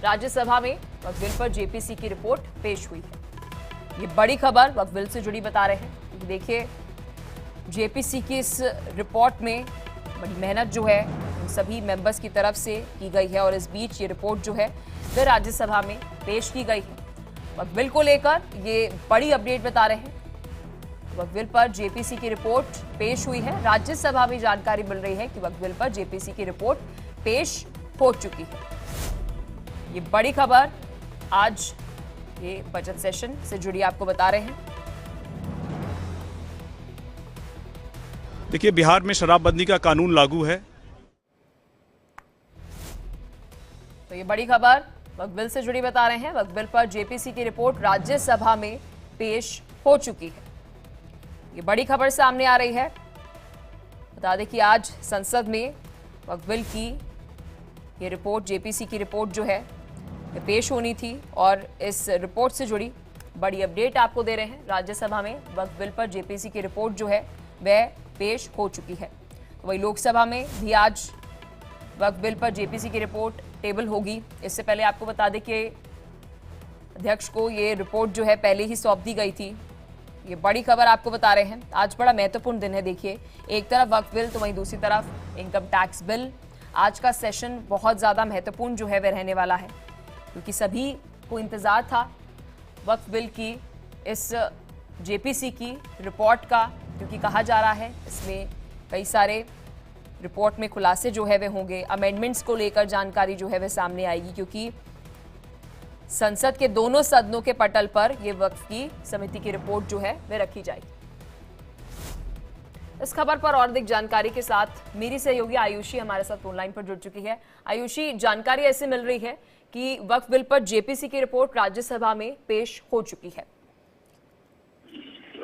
राज्यसभा में वक्फ बिल पर जेपीसी की रिपोर्ट पेश हुई है। ये बड़ी खबर वक्फ बिल से जुड़ी बता रहे हैं। देखिए, जेपीसी की इस रिपोर्ट में बड़ी मेहनत जो है उन सभी मेंबर्स की तरफ से की गई है और इस बीच ये रिपोर्ट जो है वह राज्यसभा में पेश की गई है। वक्फ बिल को लेकर ये बड़ी अपडेट बता रहे हैं। वक्फ बिल पर जेपीसी की रिपोर्ट पेश हुई है। राज्यसभा में जानकारी मिल रही है कि वक्फ बिल पर जेपीसी की रिपोर्ट पेश हो चुकी है। ये बड़ी खबर आज ये बजट सेशन से जुड़ी आपको बता रहे हैं। देखिए, बिहार में शराबबंदी का कानून लागू है। तो ये बड़ी खबर वक्फ बिल से जुड़ी बता रहे हैं। वक्फ बिल पर जेपीसी की रिपोर्ट राज्यसभा में पेश हो चुकी है। ये बड़ी खबर सामने आ रही है। बता दें कि आज संसद में वक्फ बिल की ये रिपोर्ट, जेपीसी की रिपोर्ट जो है ये पेश होनी थी और इस रिपोर्ट से जुड़ी बड़ी अपडेट आपको दे रहे हैं। राज्यसभा में वक्फ बिल पर जेपीसी की रिपोर्ट जो है वह पेश हो चुकी है। तो वही लोकसभा में भी आज वक्फ बिल पर जेपीसी की रिपोर्ट टेबल होगी। इससे पहले आपको बता दें कि अध्यक्ष को ये रिपोर्ट जो है पहले ही सौंप दी गई थी। ये बड़ी खबर आपको बता रहे हैं। आज बड़ा महत्वपूर्ण दिन है। देखिए, एक तरफ वक्फ बिल तो वहीं दूसरी तरफ इनकम टैक्स बिल। आज का सेशन बहुत ज़्यादा महत्वपूर्ण जो है वह रहने वाला है, क्योंकि सभी को इंतज़ार था वक्फ बिल की इस जेपीसी की रिपोर्ट का, क्योंकि कहा जा रहा है इसमें कई सारे रिपोर्ट में खुलासे जो है वे होंगे। अमेंडमेंट्स को लेकर जानकारी जो है वह सामने आएगी, क्योंकि संसद के दोनों सदनों के पटल पर यह वक्फ की समिति की रिपोर्ट जो है वह रखी जाएगी। इस खबर पर और अधिक जानकारी के साथ मेरी सहयोगी आयुषी हमारे साथ ऑनलाइन पर जुड़ चुकी है। आयुषी, जानकारी ऐसे मिल रही है कि वक्फ बिल पर जेपीसी की रिपोर्ट राज्यसभा में पेश हो चुकी है।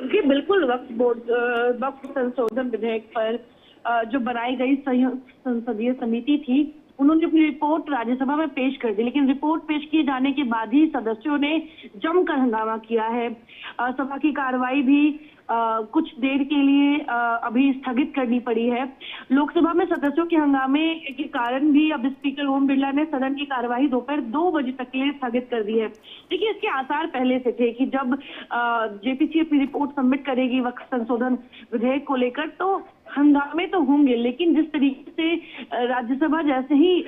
जी बिल्कुल, वक्फ संशोधन विधेयक पर जो बनाई गई संसदीय समिति थी, उन्होंने अपनी रिपोर्ट राज्यसभा में पेश कर दी, लेकिन रिपोर्ट पेश किए जाने के बाद ही सदस्यों ने जमकर हंगामा किया है। सभा की कार्रवाई भी कुछ देर के लिए अभी स्थगित करनी पड़ी है। लोकसभा में सदस्यों के हंगामे के कारण भी अब स्पीकर ओम बिरला ने सदन की कार्यवाही दोपहर 2 बजे तक के लिए स्थगित कर दी है। देखिए, इसके आसार पहले से थे कि जब जेपीसी अपनी रिपोर्ट सबमिट करेगी वक्फ संशोधन विधेयक को लेकर तो हंगामे तो होंगे, लेकिन जिस तरीके से राज्यसभा जैसे ही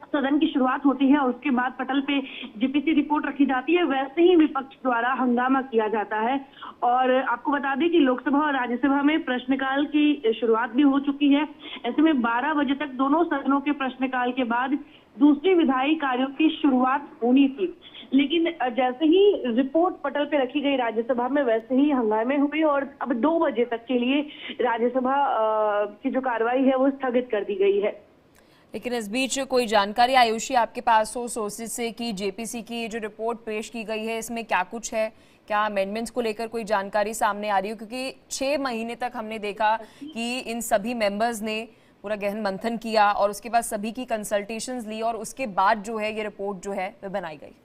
सदन की शुरुआत होती है और उसके बाद पटल पे जेपीसी रिपोर्ट रखी जाती है, वैसे ही विपक्ष द्वारा हंगामा किया जाता है। और आपको बता दें कि लोकसभा और राज्यसभा में प्रश्नकाल की शुरुआत भी हो चुकी है। ऐसे में 12 बजे तक दोनों सदनों के प्रश्नकाल के बाद दूसरी विधायी कार्यों की शुरुआत होनी थी, लेकिन जैसे ही रिपोर्ट पटल पे रखी गई राज्यसभा में, वैसे ही हंगामे हुए और अब 2 बजे तक के लिए राज्यसभा की जो कार्रवाई है वो स्थगित कर दी गई है। लेकिन इस बीच कोई जानकारी आयुषी आपके पास हो सोर्सेज से कि जेपीसी की जो रिपोर्ट पेश की गई है इसमें क्या कुछ है, क्या अमेंडमेंट्स को लेकर कोई जानकारी सामने आ रही हो? क्योंकि 6 महीने तक हमने देखा कि इन सभी मेंबर्स ने पूरा गहन मंथन किया और उसके बाद सभी की कंसल्टेशंस ली और उसके बाद जो है ये रिपोर्ट जो है वह बनाई गई।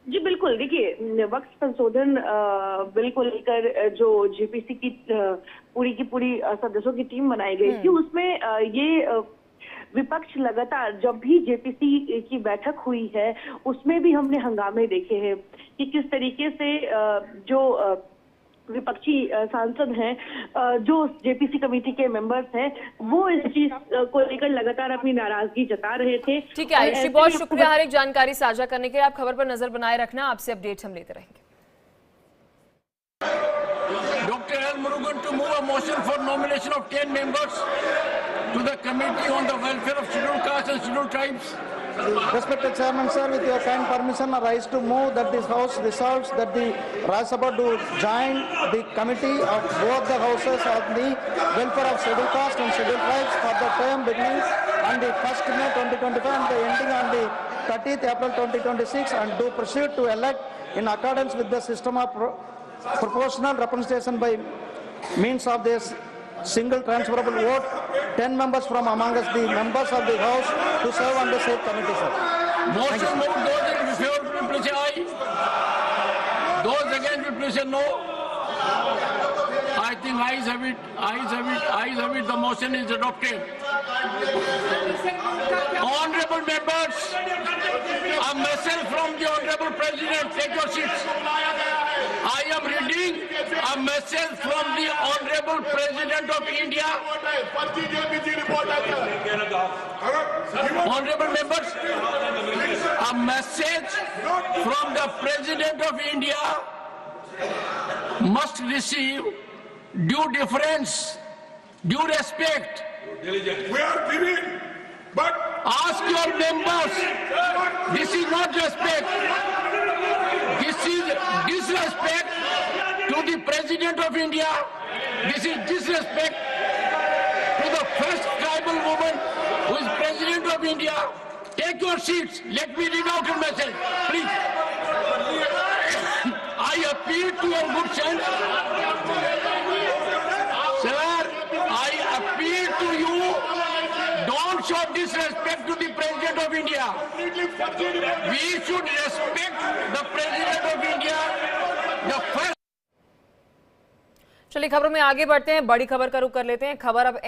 जी बिल्कुल, देखिए, वक्फ संशोधन बिल को लेकर जो जेपीसी की पूरी की पूरी सदस्यों की टीम बनाई गई थी, उसमें ये विपक्ष लगातार जब भी जेपीसी की बैठक हुई है उसमें भी हमने हंगामे देखे हैं कि किस तरीके से जो विपक्षी सांसद हैं, जो जेपीसी कमेटी के मेंबर्स हैं, वो इस चीज को लेकर लगातार अपनी नाराजगी जता रहे थे। ठीक है आयुषी, बहुत शुक्रिया हर एक जानकारी साझा करने के लिए। आप खबर पर नजर बनाए रखना, आपसे अपडेट हम लेते रहेंगे। Dr. L. Murugan to move a motion for nomination of 10 members to the Committee on the Welfare of Scheduled Castes and Scheduled Tribes. Respected Chairman, sir, with your kind permission, I rise to move that this House resolves that the Rajya Sabha to join the committee of both the houses of the welfare of scheduled castes and scheduled tribes for the term beginning on the 1st May 2025 and the ending on the 30th April 2026, and to proceed to elect in accordance with the system of proportional representation by means of this single transferable vote, 10 members from among us, the members of the House, to serve on the said committee, sir. Motion moved. Those in favor, please say aye. Those against, please say no. I think ayes have it. Ayes have it. Ayes have it. The motion is adopted. Honorable members, A message from the Honorable President. Take your seats. I am reading a message from the Honorable President of India. Honorable members, a message from the President of India must receive due deference, due respect. We are giving, but Ask your members. This is not respect. This is disrespect to the President of India. This is disrespect to the first tribal woman who is President of India. Take your seats. Let me read out a message, please. I appeal to your good sense. Sir, I appeal to you. Don't show disrespect to the President of India. We should respect the President of India. The first. चलिए खबरों में आगे बढ़ते हैं। बड़ी खबर का रुख कर लेते हैं। खबर अब